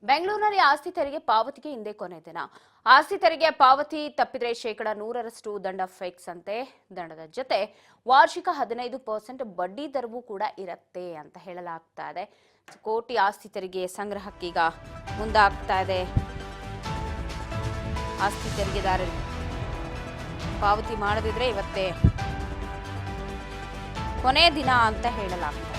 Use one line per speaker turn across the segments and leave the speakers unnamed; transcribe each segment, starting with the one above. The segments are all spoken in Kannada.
ಬೆಂಗಳೂರಿನಲ್ಲಿ ಆಸ್ತಿ ತೆರಿಗೆ ಪಾವತಿಗೆ ಇಂದೇ ಕೊನೆ ದಿನ. ಆಸ್ತಿ ತೆರಿಗೆ ಪಾವತಿ ತಪ್ಪಿದ್ರೆ %100 ದಂಡ ಫಿಕ್ಸ್ ಅಂತೆ. ದಂಡದ ಜೊತೆ ವಾರ್ಷಿಕ 15% ಬಡ್ಡಿ ದರವೂ ಕೂಡ ಇರುತ್ತೆ ಅಂತ ಹೇಳಲಾಗ್ತಾ ಇದೆ. ಕೋಟಿ ಆಸ್ತಿ ತೆರಿಗೆ ಸಂಗ್ರಹಕ್ಕೀಗ ಮುಂದಾಗ್ತಾ ಇದೆ. ಆಸ್ತಿ ತೆರಿಗೆದಾರರು ಪಾವತಿ ಮಾಡದಿದ್ರೆ ಇವತ್ತೇ ಕೊನೆ ದಿನ ಅಂತ ಹೇಳಲಾಗ್ತಾ ಇದೆ.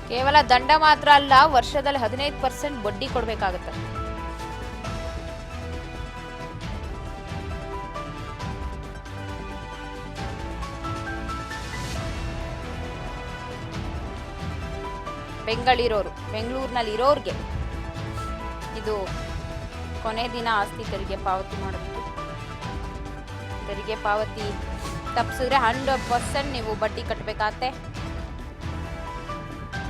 ಕೇವಲ ದಂಡ ಮಾತ್ರ ಅಲ್ಲ, ವರ್ಷದಲ್ಲಿ 15% ಬಡ್ಡಿ ಕೊಡಬೇಕಾಗುತ್ತೆ. ಬೆಂಗಳೂರಿನಲ್ಲಿ ಇರೋರ್ಗೆ ಇದು ಕೊನೆ ದಿನ ಆಸ್ತಿ ತೆರಿಗೆ ಪಾವತಿ ಮಾಡಬೇಕು. ತೆರಿಗೆ ಪಾವತಿ ತಪ್ಪಿಸಿದ್ರೆ 100% ನೀವು ಬಡ್ಡಿ ಕಟ್ಟಬೇಕಾಗತ್ತೆ.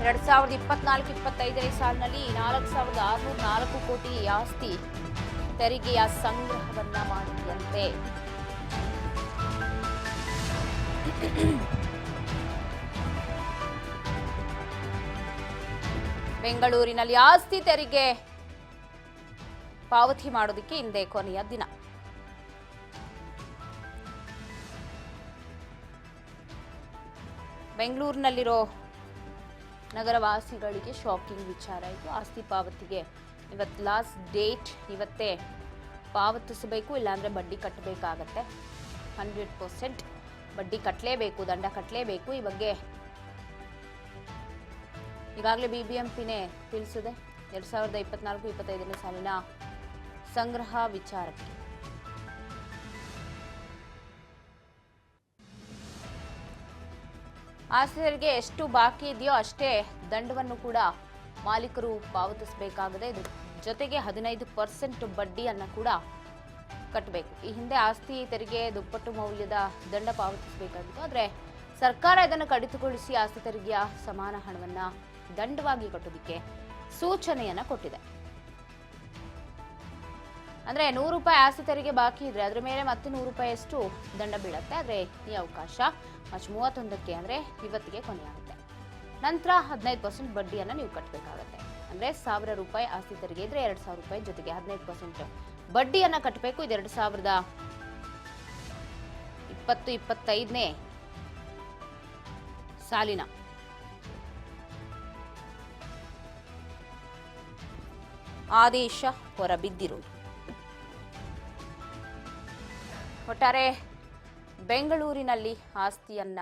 2024-25 ಸಾಲಿನಲ್ಲಿ 4,604 ಕೋಟಿ ಆಸ್ತಿ ತೆರಿಗೆಯ ಸಂಗ್ರಹವನ್ನ ಮಾಡಿದಂತೆ. ಬೆಂಗಳೂರಿನಲ್ಲಿ ಆಸ್ತಿ ತೆರಿಗೆ ಪಾವತಿ ಮಾಡೋದಕ್ಕೆ ಇಂದೇ ಕೊನೆಯ ದಿನ. ಬೆಂಗಳೂರಿನಲ್ಲಿರೋ ನಗರವಾಸಿಗಳಿಗೆ ಶಾಕಿಂಗ್ ವಿಚಾರ ಇದು. ಆಸ್ತಿ ಪಾವತಿಗೆ ಇವತ್ತು ಲಾಸ್ಟ್ ಡೇಟ್. ಇವತ್ತೇ ಪಾವತಿಸಬೇಕು, ಇಲ್ಲಾಂದ್ರೆ ಬಡ್ಡಿ ಕಟ್ಟಬೇಕಾಗತ್ತೆ. 100% ಬಡ್ಡಿ ಕಟ್ಟಲೇಬೇಕು, ದಂಡ ಕಟ್ಟಲೇಬೇಕು. ಈ ಬಗ್ಗೆ ಈಗಾಗಲೇ ಬಿಬಿಎಂಪಿನೇ ತಿಳಿಸಿದೆ. 2024-25 ಸಾಲಿನ ಸಂಗ್ರಹ ವಿಚಾರಕ್ಕೆ ಆಸ್ತಿ ತೆರಿಗೆ ಎಷ್ಟು ಬಾಕಿ ಇದೆಯೋ ಅಷ್ಟೇ ದಂಡವನ್ನು ಕೂಡ ಮಾಲೀಕರು ಪಾವತಿಸಬೇಕಾಗಿದೆ. ಇದ್ರ ಜೊತೆಗೆ 15% ಬಡ್ಡಿಯನ್ನು ಕೂಡ ಕಟ್ಟಬೇಕು. ಈ ಹಿಂದೆ ಆಸ್ತಿ ತೆರಿಗೆ ದುಪ್ಪಟ್ಟು ಮೌಲ್ಯದ ದಂಡ ಪಾವತಿಸಬೇಕಾಗಿತ್ತು. ಆದರೆ ಸರ್ಕಾರ ಇದನ್ನು ಕಡಿತಗೊಳಿಸಿ ಆಸ್ತಿ ತೆರಿಗೆಯ ಸಮಾನ ಹಣವನ್ನ ದಂಡವಾಗಿ ಕಟ್ಟೋದಕ್ಕೆ ಸೂಚನೆಯನ್ನ ಕೊಟ್ಟಿದೆ. ಅಂದ್ರೆ ₹100 ಆಸ್ತಿ ತೆರಿಗೆ ಬಾಕಿ ಇದ್ರೆ ಅದ್ರ ಮೇಲೆ ಮತ್ತೆ ₹100 ದಂಡ ಬೀಳುತ್ತೆ. ಆದ್ರೆ ಈ ಅವಕಾಶ ಮಾರ್ಚ್ 31ಕ್ಕೆ ಅಂದ್ರೆ ಇವತ್ತಿಗೆ ಕೊನೆಯಾಗುತ್ತೆ. ನಂತರ 15% ಬಡ್ಡಿಯನ್ನ ನೀವು ಕಟ್ಟಬೇಕಾಗತ್ತೆ. ಅಂದ್ರೆ ₹1,000 ಆಸ್ತಿ ತೆರಿಗೆ ಇದ್ರೆ ₹2,000 ಜೊತೆಗೆ 15% ಬಡ್ಡಿಯನ್ನ ಕಟ್ಟಬೇಕು. ಇದು 2020-25 ಸಾಲಿನ ಆದೇಶ ಹೊರಬಿದ್ದಿರುವುದು. ಒಟ್ಟಾರೆ ಬೆಂಗಳೂರಿನಲ್ಲಿ ಆಸ್ತಿಯನ್ನ